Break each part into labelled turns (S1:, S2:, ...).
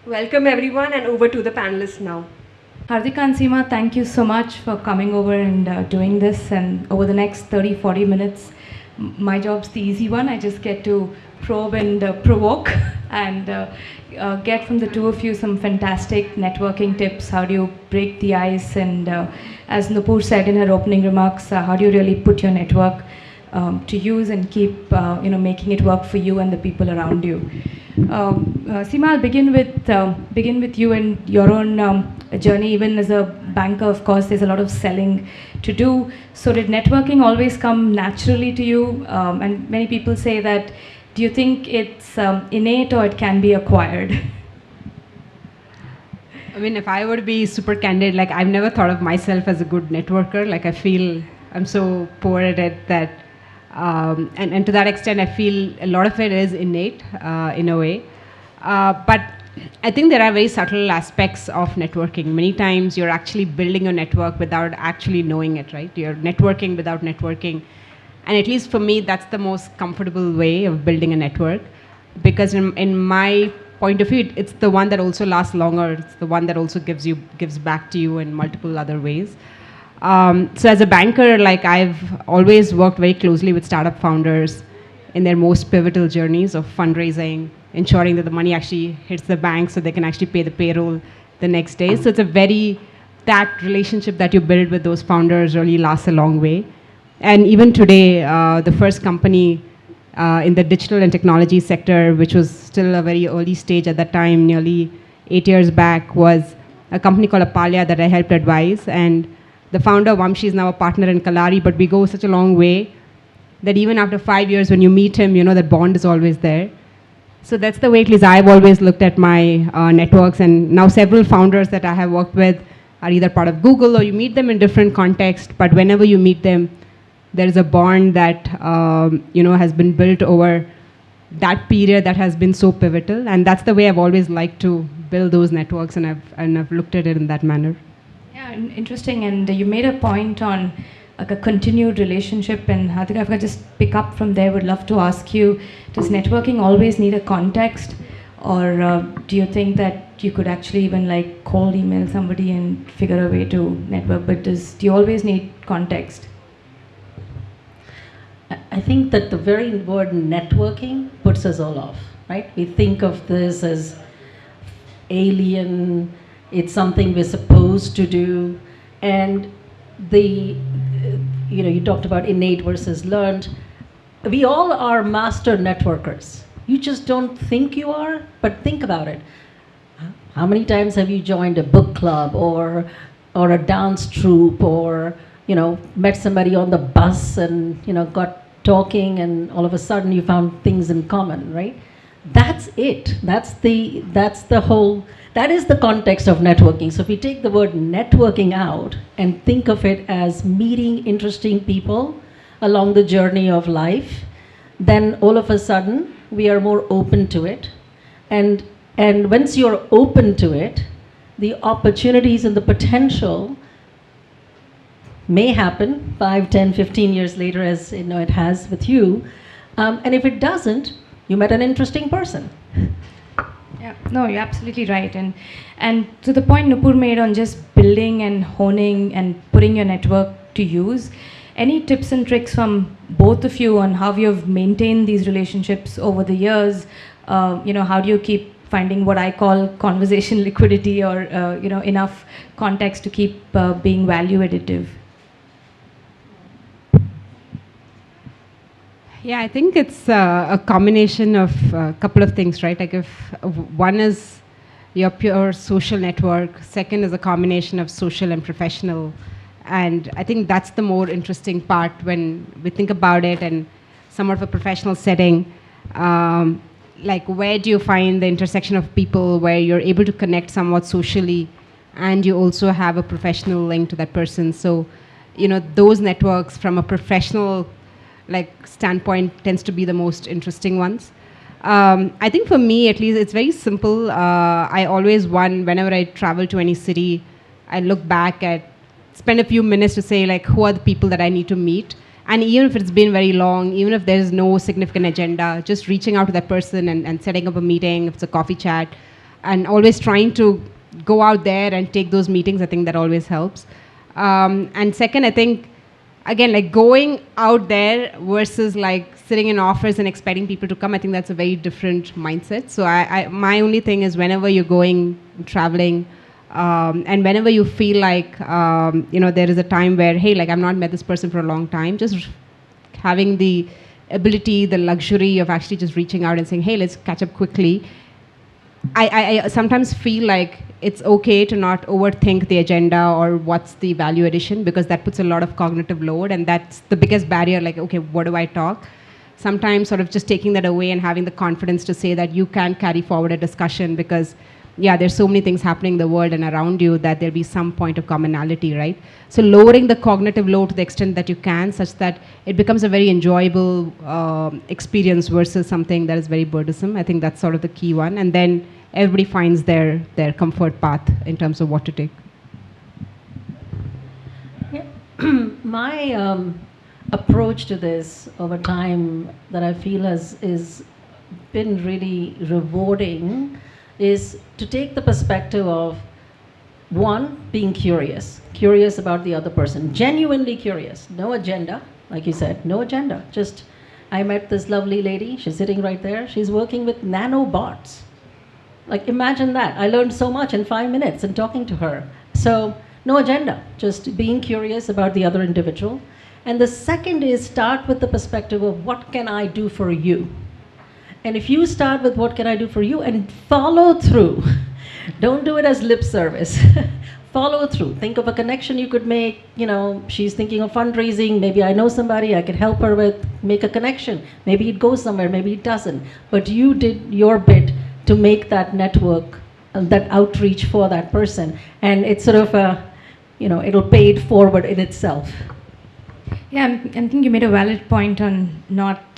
S1: Welcome everyone, and over to the panelists now.
S2: Hardika and Seema, thank you so much for coming over and doing this. And over the next 30, 40 minutes, my job's the easy one. I just get to probe and provoke and get from the two of you some fantastic networking tips. How do you break the ice? And as Nupur said in her opening remarks, how do you really put your network to use and keep making it work for you and the people around you? Seema, I'll begin with you and your own journey. Even as a banker, of course, there's a lot of selling to do. So did networking always come naturally to you? And many people say that. Do you think it's innate or it can be acquired?
S3: I mean, if I were to be super candid, like I've never thought of myself as a good networker. Like I feel I'm so poor at it that, and to that extent, I feel a lot of it is innate in a way. But I think there are very subtle aspects of networking. Many times you're actually building a network without actually knowing it, right? You're networking without networking. And at least for me, that's the most comfortable way of building a network. Because in my point of view, it's the one that also lasts longer. It's the one that also gives back to you in multiple other ways. So as a banker, like I've always worked very closely with startup founders in their most pivotal journeys of fundraising, ensuring that the money actually hits the bank so they can actually pay the payroll the next day. So that relationship that you build with those founders really lasts a long way. And even today, the first company in the digital and technology sector, which was still a very early stage at that time, nearly 8 years back, was a company called Apalia that I helped advise. And the founder, Vamshi, is now a partner in Kalari, but we go such a long way that even after 5 years, when you meet him, you know that bond is always there. So that's the way at least I've always looked at my networks. And now several founders that I have worked with are either part of Google or you meet them in different contexts, but whenever you meet them, there is a bond that has been built over that period that has been so pivotal, and that's the way I've always liked to build those networks, and I've looked at it in that manner.
S2: Yeah, interesting. And you made a point on like a continued relationship, and Hardika, if I just pick up from there, would love to ask you: does networking always need a context, or do you think that you could actually even like cold email somebody and figure a way to network? But do you always need context?
S4: I think that the very word networking puts us all off, right? We think of this as alien, it's something we're supposed to do, and you talked about innate versus learned. We all are master networkers. You just don't think you are, but think about it. How many times have you joined a book club or a dance troupe, or met somebody on the bus and got talking, and all of a sudden you found things in common, right? That's it. That is the context of networking. So if we take the word networking out and think of it as meeting interesting people along the journey of life, then all of a sudden we are more open to it. And once you're open to it, the opportunities and the potential may happen 5, 10, 15 years later, as it has with you. And if it doesn't, you met an interesting person.
S2: Yeah, no, you're absolutely right. And to the point Nupur made on just building and honing and putting your network to use, any tips and tricks from both of you on how you've maintained these relationships over the years? How do you keep finding what I call conversation liquidity, or enough context to keep being value additive?
S3: Yeah, I think it's a combination of a couple of things, right? Like if one is your pure social network, second is a combination of social and professional. And I think that's the more interesting part when we think about it in somewhat of a professional setting. Like where do you find the intersection of people where you're able to connect somewhat socially and you also have a professional link to that person? So, those networks from a professional standpoint tends to be the most interesting ones. I think for me, at least, it's very simple. I always, whenever I travel to any city, I look back spend a few minutes to say, who are the people that I need to meet? And even if it's been very long, even if there's no significant agenda, just reaching out to that person and setting up a meeting, if it's a coffee chat, and always trying to go out there and take those meetings. I think that always helps. And second, I think, again, like going out there versus like sitting in office and expecting people to come, I think that's a very different mindset. So my only thing is whenever you're going, traveling, and whenever you feel like, there is a time where, hey, like I've not met this person for a long time, just having the ability, the luxury of actually just reaching out and saying, hey, let's catch up quickly. I sometimes feel like it's okay to not overthink the agenda or what's the value addition, because that puts a lot of cognitive load, and that's the biggest barrier. Like, okay, what do I talk? Sometimes sort of just taking that away and having the confidence to say that you can carry forward a discussion, because yeah, there's so many things happening in the world and around you that there'll be some point of commonality, right? So lowering the cognitive load to the extent that you can, such that it becomes a very enjoyable experience versus something that is very burdensome. I think that's sort of the key one. And then everybody finds their comfort path in terms of what to take.
S4: Yeah. My approach to this over time that I feel is been really rewarding is to take the perspective of, one, being curious about the other person, genuinely curious, no agenda, like you said, no agenda. Just, I met this lovely lady, she's sitting right there, she's working with nanobots. Like, imagine that. I learned so much in 5 minutes in talking to her. So, no agenda, just being curious about the other individual. And the second is start with the perspective of what can I do for you? And if you start with what can I do for you and follow through, don't do it as lip service. Follow through. Think of a connection you could make. She's thinking of fundraising. Maybe I know somebody I could help her with. Make a connection. Maybe it goes somewhere. Maybe it doesn't. But you did your bit to make that network, that outreach for that person. And it's sort of it'll pay it forward in itself.
S2: Yeah, I think you made a valid point on not,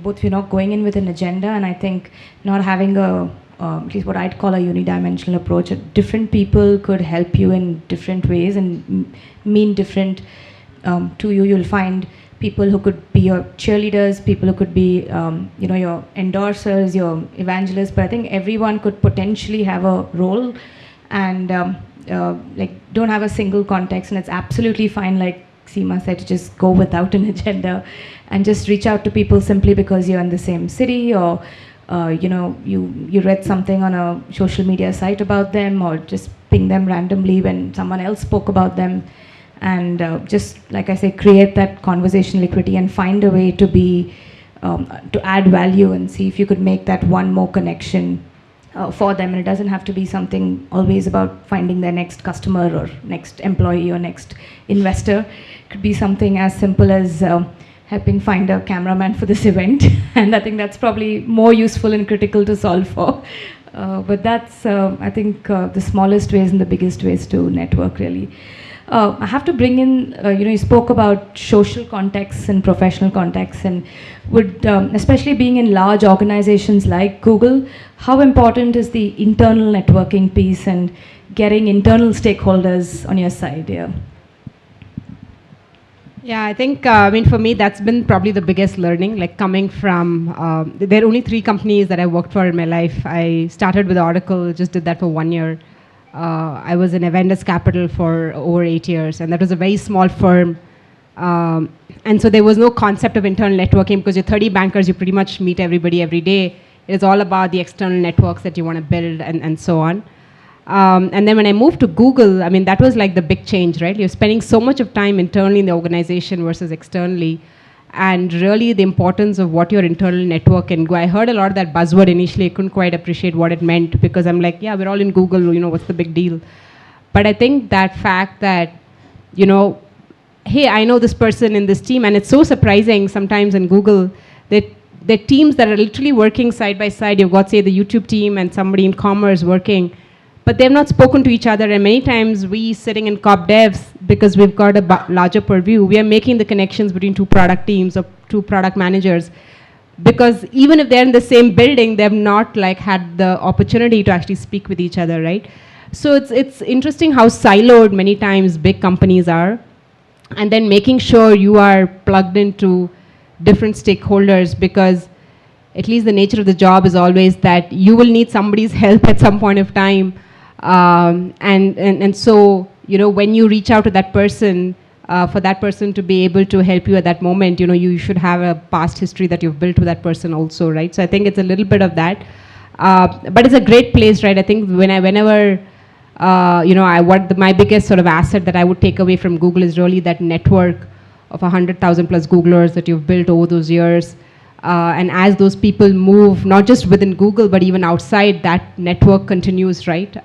S2: both you're not going in with an agenda, and I think not having at least what I'd call a unidimensional approach. Different people could help you in different ways and mean different to you. You'll find people who could be your cheerleaders, people who could be, your endorsers, your evangelists, but I think everyone could potentially have a role and don't have a single context, and it's absolutely fine, like Seema said, to just go without an agenda and just reach out to people simply because you're in the same city, or you read something on a social media site about them, or just ping them randomly when someone else spoke about them, and just, like I say, create that conversational equity and find a way to be to add value and see if you could make that one more connection for them. And it doesn't have to be something always about finding their next customer or next employee or next investor. It could be something as simple as helping find a cameraman for this event. And I think that's probably more useful and critical to solve for. But that's, I think, the smallest ways and the biggest ways to network, really. I have to bring in, you spoke about social contexts and professional contexts, and would, especially being in large organizations like Google, how important is the internal networking piece and getting internal stakeholders on your side here?
S3: Yeah, I think, for me, that's been probably the biggest learning, like coming from, there are only 3 companies that I worked for in my life. I started with Oracle, just did that for 1 year. I was in Avendus Capital for over 8 years, and that was a very small firm. And so there was no concept of internal networking, because you're 30 bankers, you pretty much meet everybody every day. It's all about the external networks that you want to build and so on. And then when I moved to Google, that was like the big change, right? You're spending so much of time internally in the organization versus externally. And really the importance of what your internal network can go. I heard a lot of that buzzword initially. I couldn't quite appreciate what it meant, because I'm like, yeah, we're all in Google, what's the big deal? But I think that fact that, hey, I know this person in this team, and it's so surprising sometimes in Google that there are teams that are literally working side by side. You've got, say, the YouTube team and somebody in commerce working, but they've not spoken to each other. And many times we sitting in corp devs, because we've got a larger purview, we are making the connections between 2 product teams or 2 product managers, because even if they're in the same building, they've not had the opportunity to actually speak with each other, right? So it's interesting how siloed many times big companies are, and then making sure you are plugged into different stakeholders, because at least the nature of the job is always that you will need somebody's help at some point of time. And so, when you reach out to that person, for that person to be able to help you at that moment, you should have a past history that you've built with that person also, right? So I think it's a little bit of that. But it's a great place, right? I think whenever, my biggest sort of asset that I would take away from Google is really that network of 100,000 plus Googlers that you've built over those years. And as those people move, not just within Google, but even outside, that network continues, right?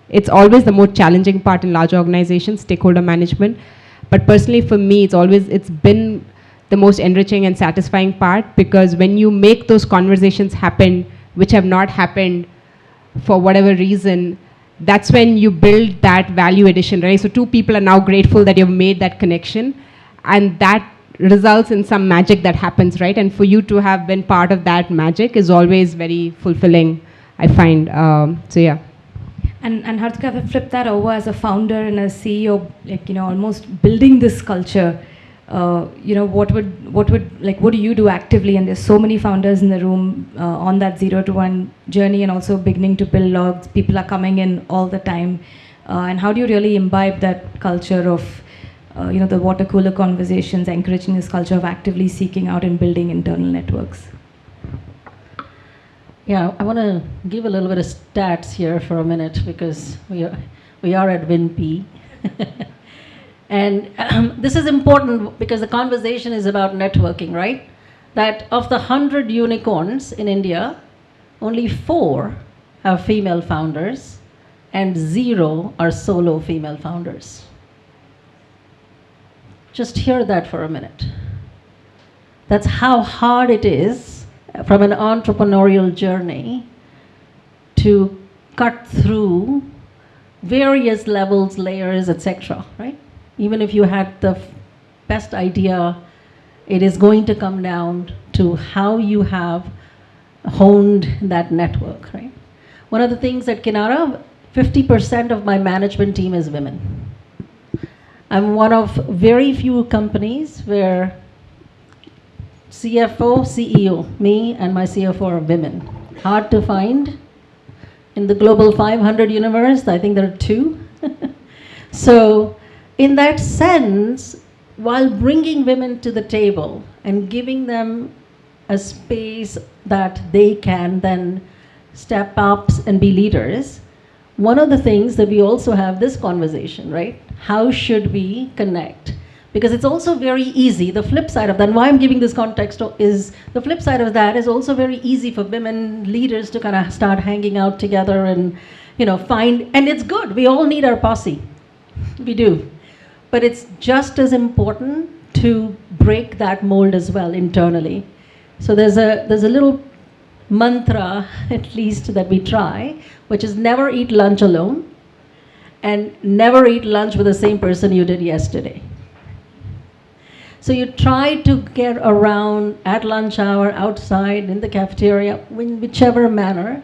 S3: It's always the most challenging part in large organizations, stakeholder management. But personally, for me, it's been the most enriching and satisfying part, because when you make those conversations happen, which have not happened for whatever reason, that's when you build that value addition, right? So two people are now grateful that you've made that connection, and that results in some magic that happens, right? And for you to have been part of that magic is always very fulfilling, I find. So yeah.
S2: And Hartika, if I flip that over as a founder and a CEO, almost building this culture, what do you do actively? And there's so many founders in the room on that 0 to 1 journey, and also beginning to build logs. People are coming in all the time. And how do you really imbibe that culture of, the water cooler conversations, encouraging this culture of actively seeking out and building internal networks?
S4: Yeah, I want to give a little bit of stats here for a minute, because we are at WinP. And this is important because the conversation is about networking, right? That of the 100 unicorns in India, only 4 have female founders and 0 are solo female founders. Just hear that for a minute. That's how hard it is from an entrepreneurial journey to cut through various levels, layers, etc., right? Even if you had the best idea, it is going to come down to how you have honed that network, right? One of the things at Kinara, 50% of my management team is women. I'm one of very few companies where CFO, CEO, me and my CFO are women. Hard to find. In the global 500 universe, I think there are 2. So in that sense, while bringing women to the table and giving them a space that they can then step up and be leaders, one of the things that we also have this conversation, right? How should we connect? Because it's also very easy. The flip side of that, and why I'm giving this context is the flip side of that is also very easy for women leaders to kind of start hanging out together and, find, and it's good. We all need our posse. We do. But it's just as important to break that mold as well internally. So there's a little mantra, at least, that we try, which is never eat lunch alone and never eat lunch with the same person you did yesterday. So you try to get around at lunch hour, outside, in the cafeteria, in whichever manner,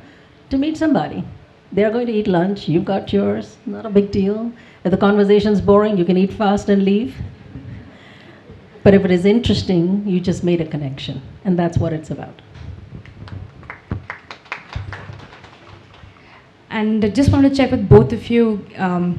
S4: to meet somebody. They're going to eat lunch, you've got yours, not a big deal. If the conversation's boring, you can eat fast and leave. But if it is interesting, you just made a connection, and that's what it's about.
S2: And I just want to check with both of you,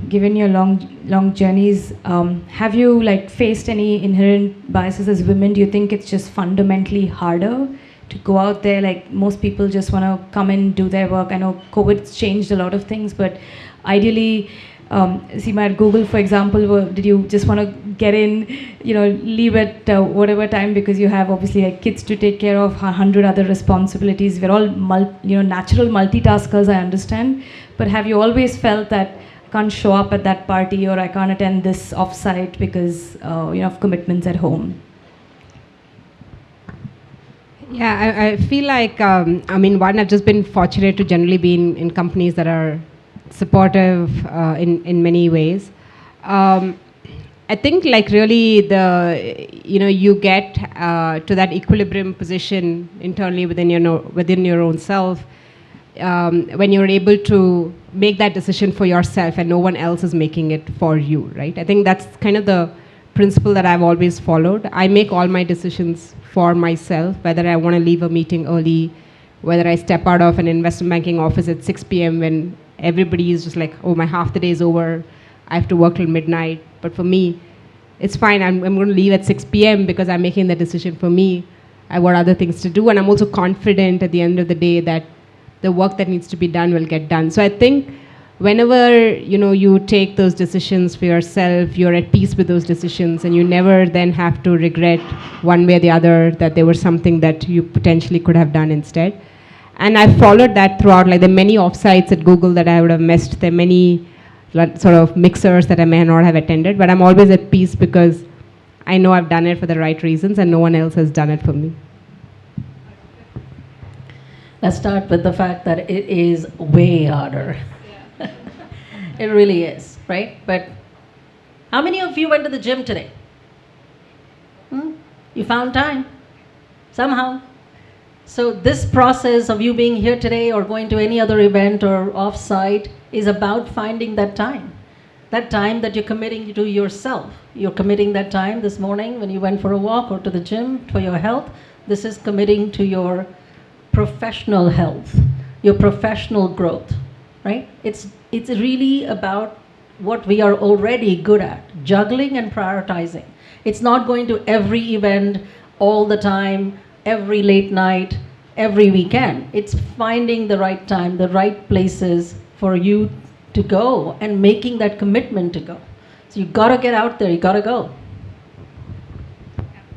S2: given your long journeys, have you faced any inherent biases as women? Do you think it's just fundamentally harder to go out there? Most people just want to come in, do their work. I know COVID's changed a lot of things, but ideally, Seema, at Google, for example, did you just want to get in, leave at whatever time, because you have obviously kids to take care of, 100 other responsibilities. We're all natural multitaskers, I understand, but have you always felt that I can't show up at that party or I can't attend this offsite because of commitments at home?
S3: Yeah, I feel like, one, I've just been fortunate to generally be in companies that are supportive in many ways. I think really you get to that equilibrium position internally within your own self when you're able to make that decision for yourself and no one else is making it for you, right? I think that's kind of the principle that I've always followed. I make all my decisions for myself, whether I want to leave a meeting early, whether I step out of an investment banking office at 6 p.m. when everybody is just like, oh, my half the day is over, I have to work till midnight. But for me, it's fine. I'm going to leave at 6 p.m. because I'm making the decision for me. I've got other things to do, and I'm also confident at the end of the day that the work that needs to be done will get done. So I think whenever you take those decisions for yourself, you're at peace with those decisions, and you never then have to regret one way or the other that there was something that you potentially could have done instead. And I've followed that throughout. Like, there are many offsites at Google that I would have missed. There are many sort of mixers that I may not have attended, but I'm always at peace because I know I've done it for the right reasons and no one else has done it for me.
S4: Let's start with the fact that it is way harder. Yeah. It really is, right? But how many of you went to the gym today? You found time somehow. So this process of you being here today or going to any other event or off-site is about finding that time that you're committing to yourself. You're committing that time this morning when you went for a walk or to the gym for your health. This is committing to your professional health, your professional growth, right? It's really about what we are already good at, juggling and prioritizing. It's not going to every event all the time, every late night, every weekend. It's finding the right time, the right places for you to go and making that commitment to go. So you gotta get out there, you gotta go.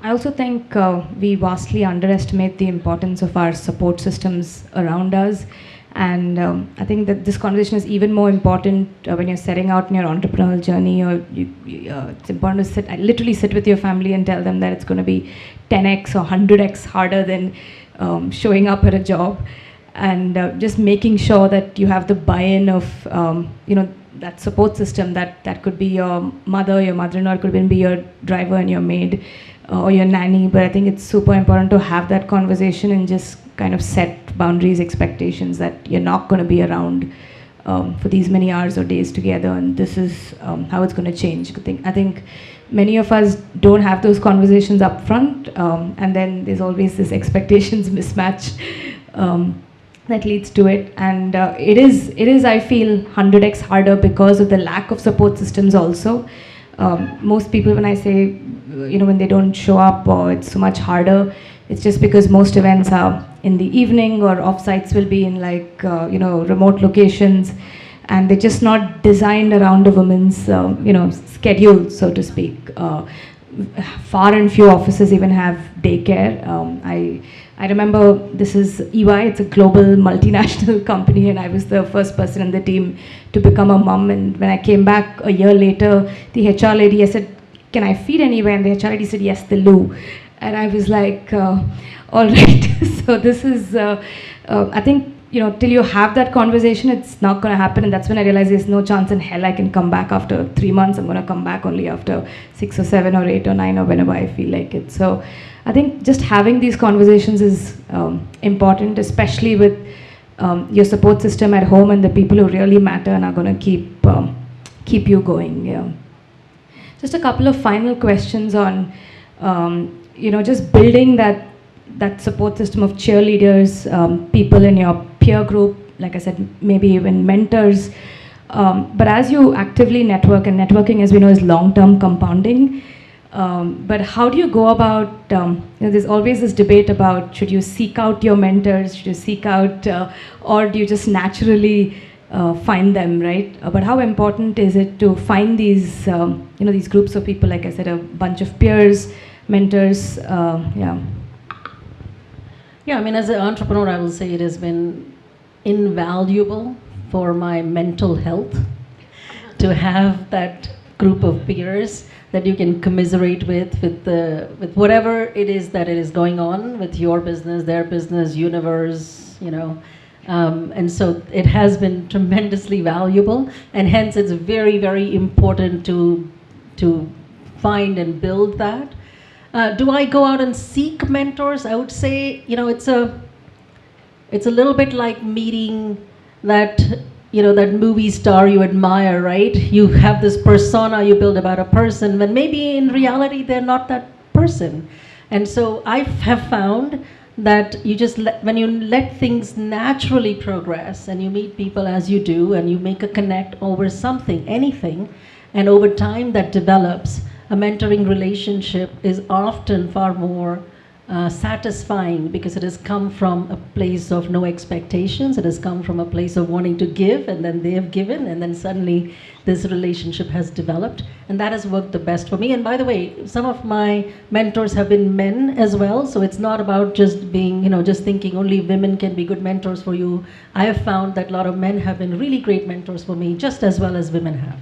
S2: I also think we vastly underestimate the importance of our support systems around us. And I think that this conversation is even more important when you're setting out in your entrepreneurial journey, or it's important to literally sit with your family and tell them that it's going to be 10x or 100x harder than showing up at a job. And just making sure that you have the buy-in of, that support system, that could be your mother, your mother-in-law, it could even be your driver and your maid or your nanny. But I think it's super important to have that conversation and just kind of set boundaries, expectations that you're not going to be around for these many hours or days together, and this is how it's going to change. I think many of us don't have those conversations up front, and then there's always this expectations mismatch that leads to it. And it is I feel 100x harder because of the lack of support systems also. Most people, when I say, when they don't show up or it's so much harder, it's just because most events are in the evening, or offsites will be in remote locations, and they're just not designed around a woman's schedule, so to speak. Far and few offices even have daycare. I remember, this is EY, it's a global multinational company, and I was the first person in the team to become a mom. And when I came back a year later, the HR lady, I said, "Can I feed anywhere?" And the HR lady said, "Yes, the loo." And I was like, all right. So this is, I think, till you have that conversation, it's not going to happen. And that's when I realized there's no chance in hell I can come back after 3 months. I'm going to come back only after 6 or 7 or 8 or 9 or whenever I feel like it. So I think just having these conversations is important, especially with your support system at home and the people who really matter and are going to keep you going. Yeah. Just a couple of final questions on, just building that support system of cheerleaders, people in your peer group, like I said, maybe even mentors. But as you actively network, and networking, as we know, is long-term compounding, but how do you go about, there's always this debate about, should you seek out your mentors, should you seek out, or do you just naturally find them, right? But how important is it to find these, these groups of people, like I said, a bunch of peers, mentors, yeah.
S4: Yeah, I mean, as an entrepreneur, I will say it has been invaluable for my mental health to have that group of peers that you can commiserate with whatever it is that it is going on with your business, their business, universe, and so it has been tremendously valuable, and hence it's very, very important to find and build that. Do I go out and seek mentors? I would say, it's a little bit like meeting that that movie star you admire, right? You have this persona you build about a person, when maybe in reality they're not that person. And so I have found that you just when you let things naturally progress and you meet people as you do and you make a connect over something, anything, and over time that develops, a mentoring relationship is often far more satisfying, because it has come from a place of no expectations. It has come from a place of wanting to give, and then they have given, and then suddenly this relationship has developed, and that has worked the best for me. And by the way, some of my mentors have been men as well, so it's not about just being, just thinking only women can be good mentors for you. I have found that a lot of men have been really great mentors for me, just as well as women have.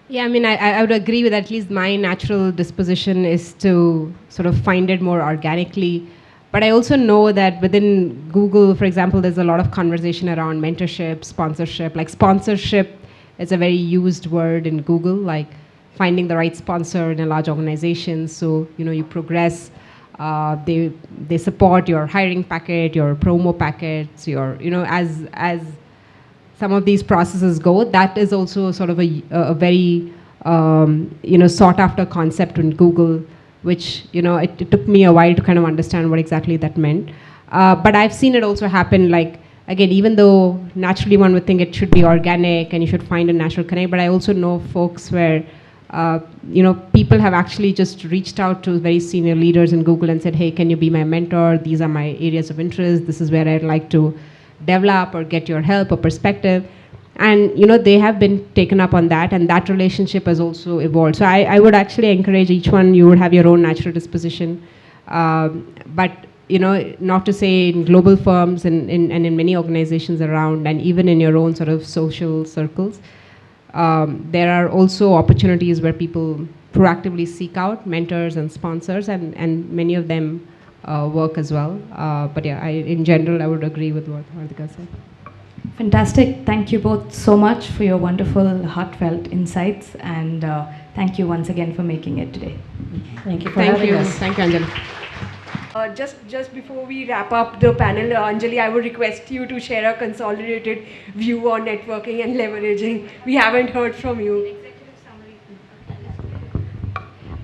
S3: Yeah, I mean, I would agree with at least my natural disposition is to sort of find it more organically. But I also know that within Google, for example, there's a lot of conversation around mentorship, sponsorship. Like sponsorship is a very used word in Google, like finding the right sponsor in a large organization. So, you progress. They support your hiring packet, your promo packets, your, as some of these processes go, that is also sort of a very sought after concept in Google, which it took me a while to kind of understand what exactly that meant. But I've seen it also happen, like, again, even though naturally one would think it should be organic and you should find a natural connect, but I also know folks where people have actually just reached out to very senior leaders in Google and said, hey, can you be my mentor? These are my areas of interest. This is where I'd like to develop or get your help or perspective. And they have been taken up on that, and that relationship has also evolved. So I would actually encourage each one, you would have your own natural disposition. But not to say in global firms and in many organizations around, and even in your own sort of social circles, there are also opportunities where people proactively seek out mentors and sponsors, and many of them work as well. But yeah, in general, I would agree with what Harthika said.
S2: Fantastic. Thank you both so much for your wonderful, heartfelt insights, and thank you once again for making it today.
S4: Thank you for having us.
S3: Thank you, Anjali.
S1: Just before we wrap up the panel, Anjali, I would request you to share a consolidated view on networking and leveraging. We haven't heard from you.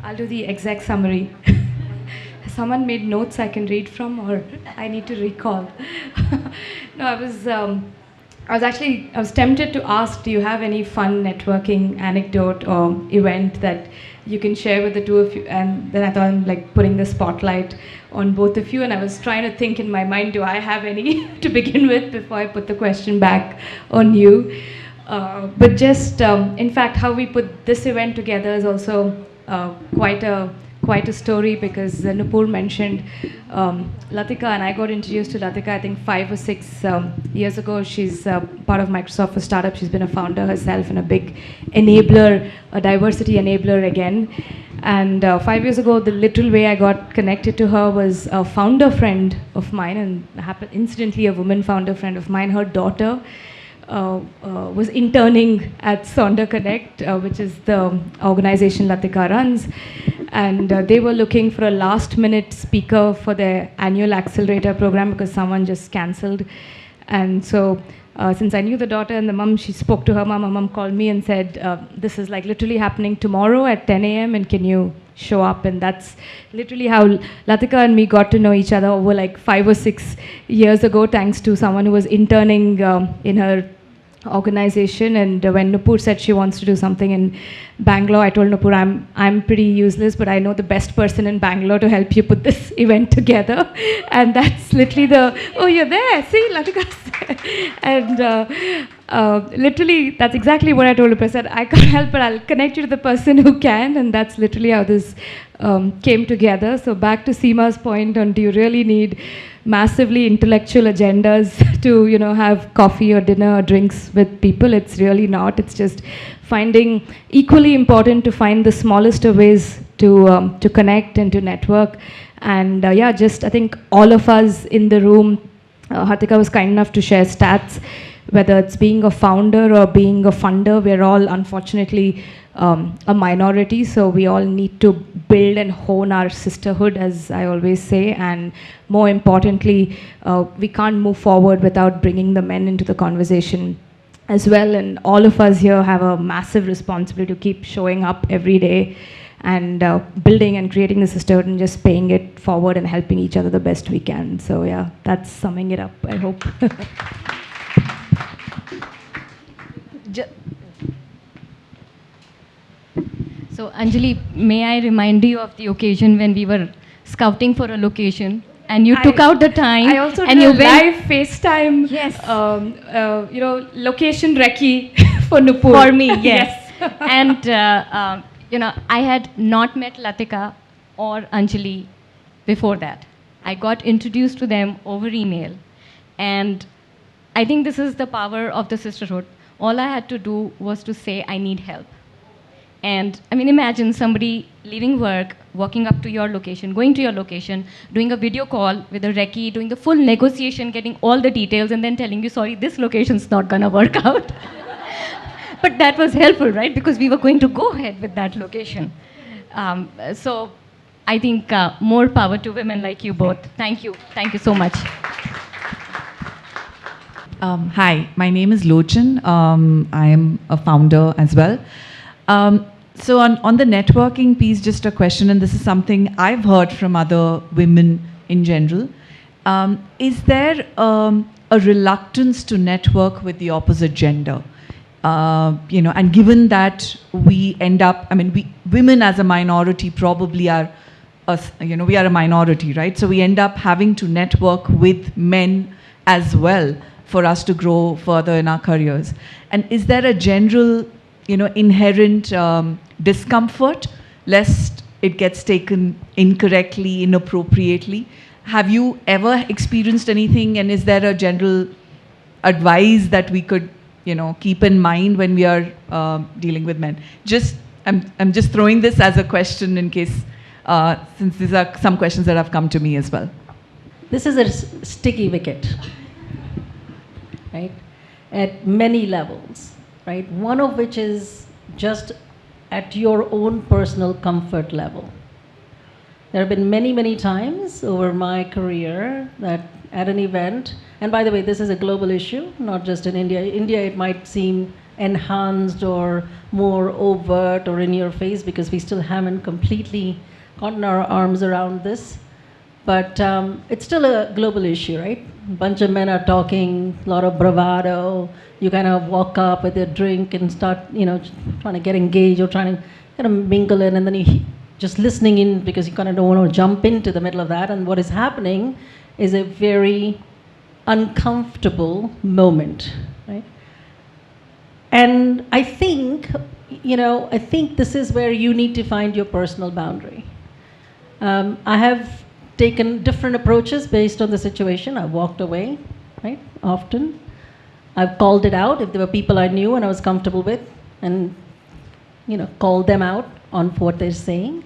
S2: I'll do the exec summary. Someone made notes I can read from, or I need to recall? No, I was tempted to ask, do you have any fun networking anecdote or event that you can share with the two of you? And then I thought I'm like putting the spotlight on both of you, and I was trying to think in my mind, do I have any to begin with before I put the question back on you? But just, in fact, how we put this event together is also quite a story, because Nupur mentioned Latika, and I got introduced to Latika I think 5 or 6 years ago. She's part of Microsoft for Startup. She's been a founder herself and a big enabler, a diversity enabler again. And 5 years ago, the literal way I got connected to her was a founder friend of mine, and incidentally a woman founder friend of mine, her daughter was interning at Sonder Connect, which is the organization Latika runs. And they were looking for a last-minute speaker for their annual accelerator program because someone just cancelled. And so since I knew the daughter and the mom, she spoke to her mom. Her mom called me and said, this is like literally happening tomorrow at 10 a.m. and can you show up? And that's literally how Latika and me got to know each other over like 5 or 6 years ago, thanks to someone who was interning in her organization. And when Nupur said she wants to do something in Bangalore, I told Nupur, I'm pretty useless, but I know the best person in Bangalore to help you put this event together. And that's literally oh, you're there, see, Latika's there. And literally, that's exactly what I told her. I said, I can't help but I'll connect you to the person who can. And that's literally how this came together. So back to Seema's point on, do you really need massively intellectual agendas to have coffee or dinner or drinks with people? It's really not. It's just finding equally important to find the smallest of ways to connect and to network. And I think all of us in the room, Harthika was kind enough to share stats, whether it's being a founder or being a funder, we're all unfortunately a minority. So we all need to build and hone our sisterhood, as I always say. And more importantly, we can't move forward without bringing the men into the conversation as well. And all of us here have a massive responsibility to keep showing up every day and building and creating the sisterhood and just paying it forward and helping each other the best we can. So yeah, that's summing it up, I hope.
S5: So Anjali, may I remind you of the occasion when we were scouting for a location and you took out the time
S2: I also
S5: and
S2: did
S5: you
S2: a live FaceTime,
S5: Yes.
S2: location recce for Nupur.
S5: For me, yes. And I had not met Latika or Anjali before that. I got introduced to them over email, and I think this is the power of the sisterhood. All I had to do was to say I need help. And I mean, imagine somebody leaving work, walking up to your location, going to your location, doing a video call with a recce, doing the full negotiation, getting all the details, and then telling you, sorry, this location's not gonna work out. But that was helpful, right? Because we were going to go ahead with that location. So I think more power to women like you both. Thank you. Thank you so much.
S6: Hi, my name is Lochan. I am a founder as well. So on the networking piece, just a question, and this is something I've heard from other women in general. Is there a reluctance to network with the opposite gender? And given that we end up, women as a minority probably are, we are a minority, right? So we end up having to network with men as well for us to grow further in our careers. And is there a general, inherent discomfort lest it gets taken incorrectly, inappropriately? Have you ever experienced anything, and is there a general advice that we could keep in mind when we are dealing with men? I'm just throwing this as a question in case, since these are some questions that have come to me as well.
S4: This is a sticky wicket, right? At many levels, right? One of which is just at your own personal comfort level. There have been many, many times over my career that at an event, and by the way, this is a global issue, not just in India. India, it might seem enhanced or more overt or in your face because we still haven't completely gotten our arms around this. But it's still a global issue, right? A bunch of men are talking, a lot of bravado. You kind of walk up with a drink and start, trying to get engaged or trying to kind of mingle in, and then you just listening in because you kind of don't want to jump into the middle of that. And what is happening is a very uncomfortable moment, right? And I think this is where you need to find your personal boundary. I have taken different approaches based on the situation. I walked away, right, often. I've called it out if there were people I knew and I was comfortable with, and called them out on what they're saying.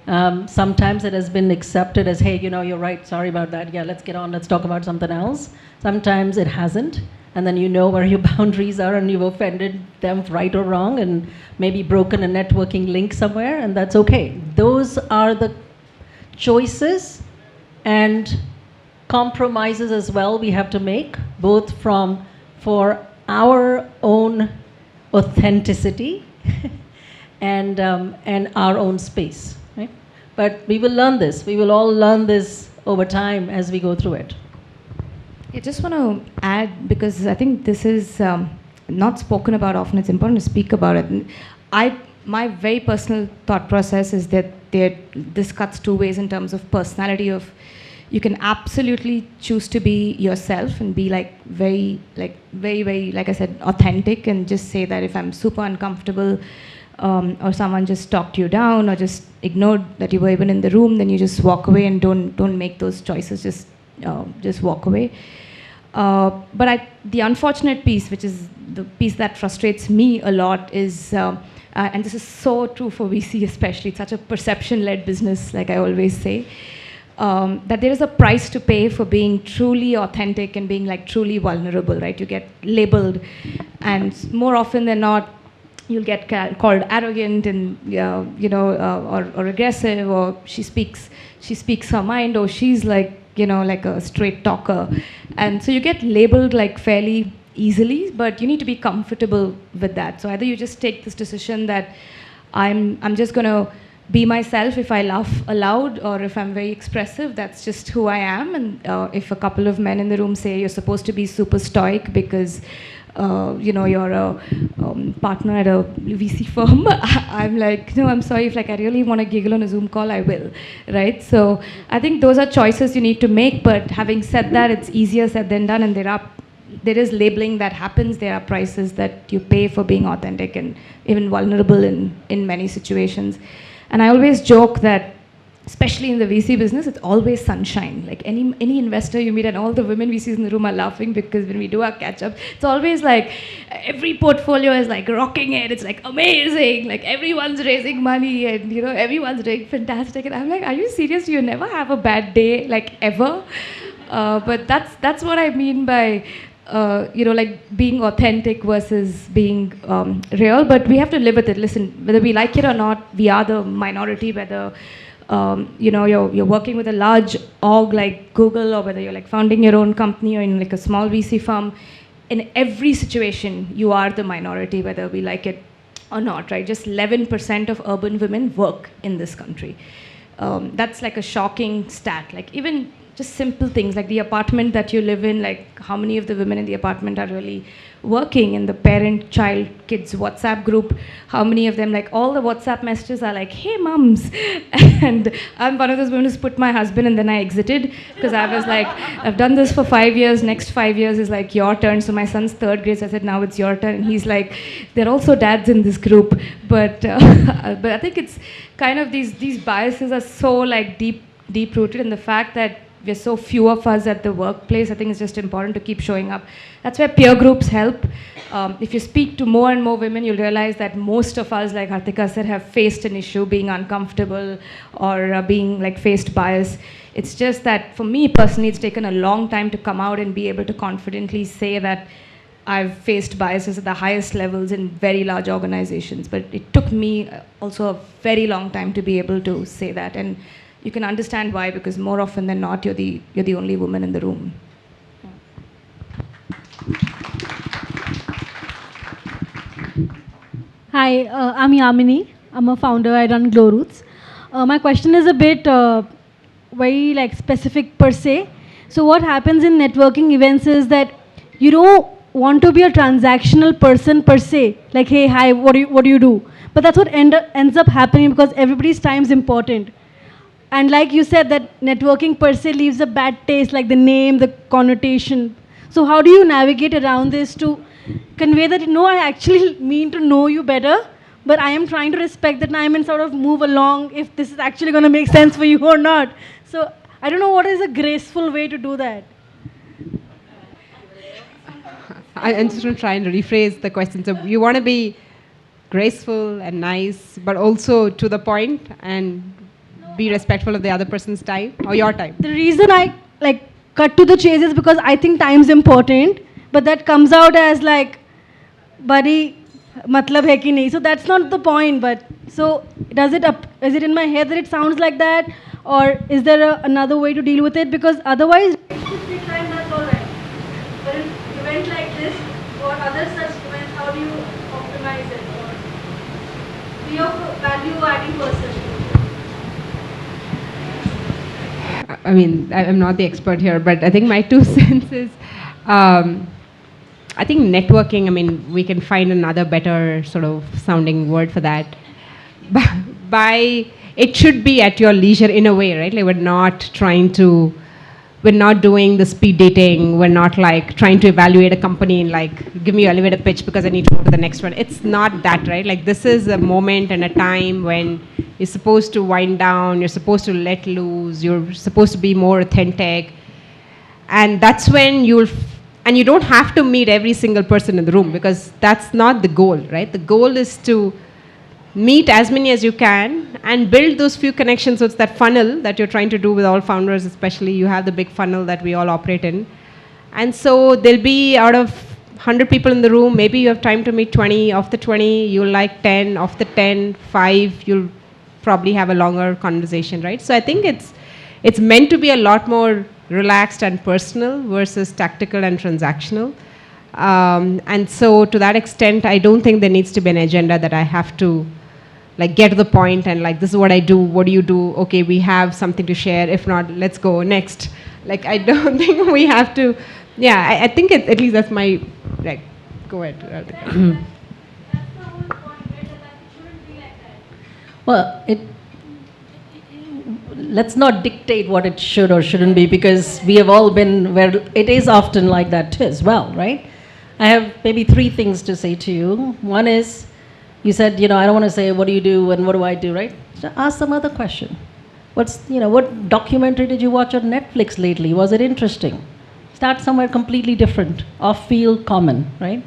S4: Sometimes it has been accepted as, hey, you're right, sorry about that, yeah, let's get on, let's talk about something else. Sometimes it hasn't, and then you know where your boundaries are and you've offended them right or wrong and maybe broken a networking link somewhere, and that's okay. Those are the choices and compromises as well we have to make, both for our own authenticity and our own space, right? But we will learn this. We will all learn this over time as we go through it.
S2: I just want to add, because I think this is not spoken about often. It's important to speak about it. And my very personal thought process is that this cuts two ways in terms of personality. Of you can absolutely choose to be yourself and be very, like I said, authentic, and just say that if I'm super uncomfortable or someone just talked you down or just ignored that you were even in the room, then you just walk away and don't make those choices. Just walk away. But the unfortunate piece, which is the piece that frustrates me a lot, is and this is so true for VC especially. It's such a perception-led business, like I always say. That there is a price to pay for being truly authentic and being truly vulnerable, right? You get labeled, and more often than not, you'll get called arrogant and or aggressive, or she speaks her mind, or she's like like a straight talker, and so you get labeled like fairly easily. But you need to be comfortable with that. So either you just take this decision that I'm just gonna be myself. If I laugh aloud or if I'm very expressive, that's just who I am. And if a couple of men in the room say you're supposed to be super stoic because you're a partner at a VC firm, I'm like, no, I'm sorry, if like I really want to giggle on a Zoom call, I will, right? So I think those are choices you need to make. But having said that, it's easier said than done, and there is labeling that happens. There are prices that you pay for being authentic and even vulnerable in many situations. And I always joke that, especially in the VC business, it's always sunshine. Like any investor you meet, and all the women VCs in the room are laughing because when we do our catch up, it's always like every portfolio is like rocking it. It's like amazing. Like everyone's raising money and everyone's doing fantastic. And I'm like, are you serious? You never have a bad day, like ever? But that's what I mean by like being authentic versus being real. But we have to live with it. Listen, whether we like it or not, we are the minority. Whether you're working with a large org like Google, or whether you're like founding your own company or in like a small VC firm, in every situation you are the minority, whether we like it or not, right? Just 11% of urban women work in this country. That's like a shocking stat. Like even just simple things like the apartment that you live in, like how many of the women in the apartment are really working, in the parent child kids WhatsApp group, how many of them, like all the WhatsApp messages are like, hey mums. And I'm one of those women who's put my husband and then I exited because I was like, I've done this for 5 years, next 5 years is like your turn. So my son's 3rd grade, so I said, now it's your turn. And he's like, there are also dads in this group, but I think it's kind of these biases are so like deep rooted in the fact that we're so few of us at the workplace. I think it's just important to keep showing up. That's where peer groups help. If you speak to more and more women, you'll realize that most of us, like Hartika said, have faced an issue being uncomfortable or being like faced bias. It's just that for me personally, it's taken a long time to come out and be able to confidently say that I've faced biases at the highest levels in very large organizations. But it took me also a very long time to be able to say that. And you can understand why, because more often than not, you're the only woman in the room.
S7: Hi, I'm Yamini. I'm a founder. I run Glow Roots. My question is a bit very like specific per se. So what happens in networking events is that you don't want to be a transactional person per se. Like, hey, hi, what do you do? But that's what ends up happening because everybody's time is important. And like you said, that networking per se leaves a bad taste, like the name, the connotation. So how do you navigate around this to convey that, no, I actually mean to know you better, but I am trying to respect the time and sort of move along if this is actually going to make sense for you or not. So I don't know what is a graceful way to do that.
S3: I'm just going to try and rephrase the question. So you want to be graceful and nice, but also to the point and be respectful of the other person's time or your time.
S7: The reason I like cut to the chase is because I think time's important, but that comes out as like, buddy, matlab hai ki nahi. So that's not the point. But so is it in my head that it sounds like that, or is there another way to deal with it? Because otherwise, time that's all right. But in an event like this or other such events, how do you optimize it or be a value-adding person?
S3: I mean, I'm not the expert here, but I think my 2 cents is, I think networking, I mean, we can find another better sort of sounding word for that. It should be at your leisure in a way, right? Like we're not doing the speed dating. We're not like trying to evaluate a company and like, give me your elevator pitch because I need to go to the next one. It's not that, right? Like this is a moment and a time when you're supposed to wind down, you're supposed to let loose, you're supposed to be more authentic. And that's when and you don't have to meet every single person in the room because that's not the goal, right? The goal is to meet as many as you can and build those few connections. So it's that funnel that you're trying to do with all founders, especially. You have the big funnel that we all operate in. And so there'll be out of 100 people in the room, maybe you have time to meet 20. Of the 20, you'll like 10. Of the 10, 5, you'll probably have a longer conversation, right? So I think it's meant to be a lot more relaxed and personal versus tactical and transactional. And so to that extent, I don't think there needs to be an agenda that I have to like get to the point and like, this is what I do, what do you do? Okay, we have something to share. If not, let's go next. Like, I don't think we have to, yeah, I think at least that's my, like, go ahead.
S4: Well, let's not dictate what it should or shouldn't be, because we have all been where it is often like that too as well, right? I have maybe 3 things to say to you. One is, you said, I don't want to say what do you do and what do I do, right? So ask some other question. What documentary did you watch on Netflix lately? Was it interesting? Start somewhere completely different, off field, common, right?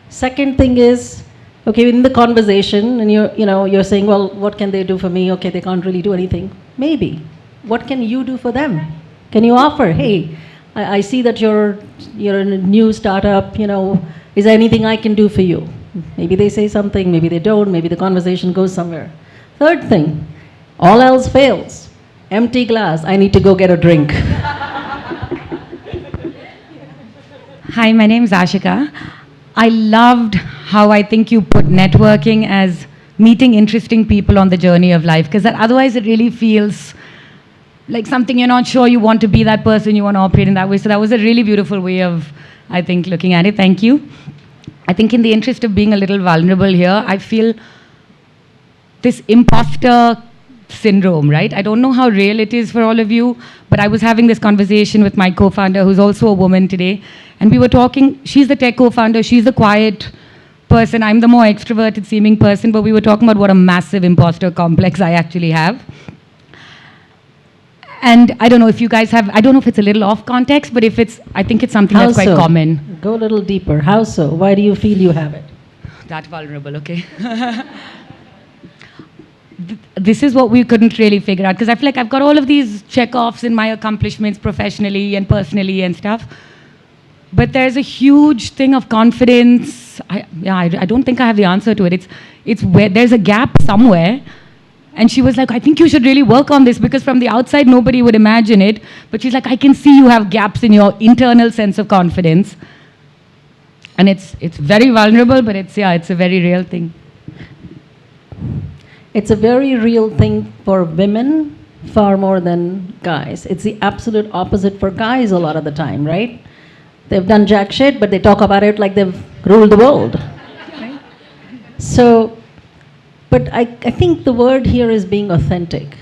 S4: Second thing is, okay, in the conversation, and you're saying, well, what can they do for me? Okay, they can't really do anything. Maybe. What can you do for them? Can you offer, hey, I see that you're in a new startup, is there anything I can do for you? Maybe they say something, maybe they don't, maybe the conversation goes somewhere. Third thing, all else fails. Empty glass, I need to go get a drink.
S8: Hi, my name is Ashika. I loved how I think you put networking as meeting interesting people on the journey of life, because otherwise it really feels like something you're not sure you want to be that person, you want to operate in that way. So that was a really beautiful way of, I think, looking at it. Thank you. I think in the interest of being a little vulnerable here, I feel this imposter syndrome, right? I don't know how real it is for all of you, but I was having this conversation with my co-founder, who's also a woman today, and we were talking, she's the tech co-founder, she's the quiet person, I'm the more extroverted seeming person, but we were talking about what a massive imposter complex I actually have. And I don't know if you guys have, I don't know if it's a little off context, but if it's, I think it's something that's quite common.
S4: Go a little deeper. How so? Why do you feel you have it?
S8: That vulnerable, okay. This is what we couldn't really figure out, because I feel like I've got all of these check-offs in my accomplishments professionally and personally and stuff. But there's a huge thing of confidence. I don't think I have the answer to it. It's where there's a gap somewhere. And she was like, I think you should really work on this, because from the outside, nobody would imagine it. But she's like, I can see you have gaps in your internal sense of confidence. And it's very vulnerable, but it's a very real thing.
S4: It's a very real thing for women far more than guys. It's the absolute opposite for guys a lot of the time, right? They've done jack shit, but they talk about it like they've ruled the world. Right? So, but I think the word here is being authentic.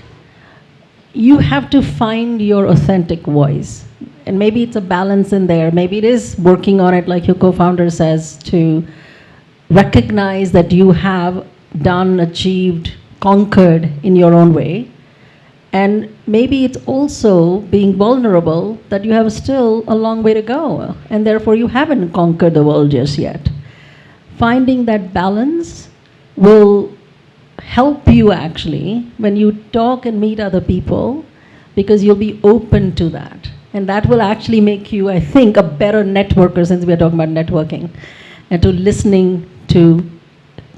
S4: You have to find your authentic voice. And maybe it's a balance in there. Maybe it is working on it, like your co-founder says, to recognize that you have done, achieved, conquered in your own way. And maybe it's also being vulnerable that you have still a long way to go, and therefore you haven't conquered the world just yet. Finding that balance will help you actually when you talk and meet other people, because you'll be open to that. And that will actually make you, I think, a better networker, since we're talking about networking, and to listening, to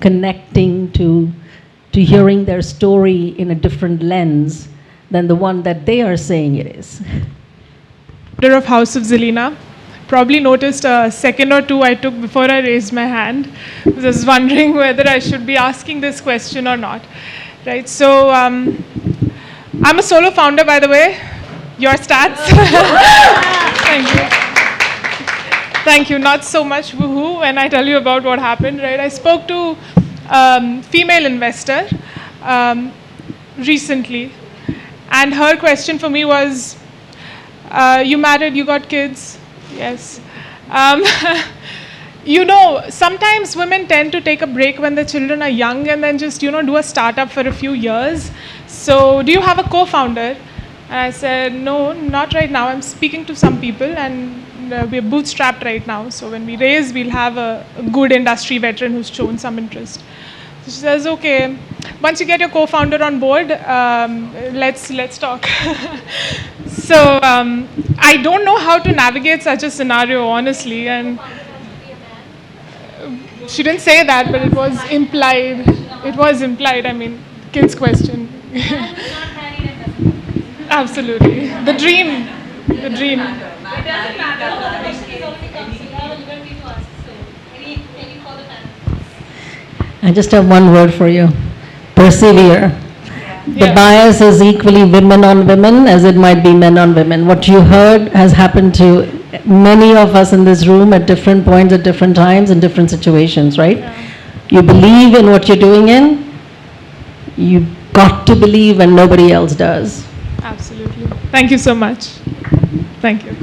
S4: connecting, to hearing their story in a different lens than the one that they are saying it is.
S9: Founder of House of Zelina. Probably noticed a second or two I took before I raised my hand. I was wondering whether I should be asking this question or not. Right, so I'm a solo founder, by the way. Your stats. Thank you. Thank you. Not so much woohoo when I tell you about what happened, right? I spoke to female investor recently, and her question for me was, you married, you got kids? Yes. Sometimes women tend to take a break when the children are young and then just, do a startup for a few years. So do you have a co-founder? And I said, no, not right now. I'm speaking to some people, and we're bootstrapped right now. So when we raise, we'll have a good industry veteran who's shown some interest. So she says, okay, once you get your co-founder on board, let's talk. So I don't know how to navigate such a scenario, honestly. And She didn't say that, but it was implied. It was implied. I mean, kid's question. Absolutely. The dream. The dream.
S4: I just have one word for you. Persevere. The
S9: Yeah.
S4: bias is equally women on women as it might be men on women. What you heard has happened to many of us in this room at different points, at different times, in different situations, right? You believe in what you're doing in, you got to believe when nobody else does.
S9: Absolutely. Thank you so much. Thank you.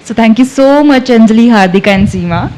S10: So thank you so much, Anjali, Hardika, and Seema.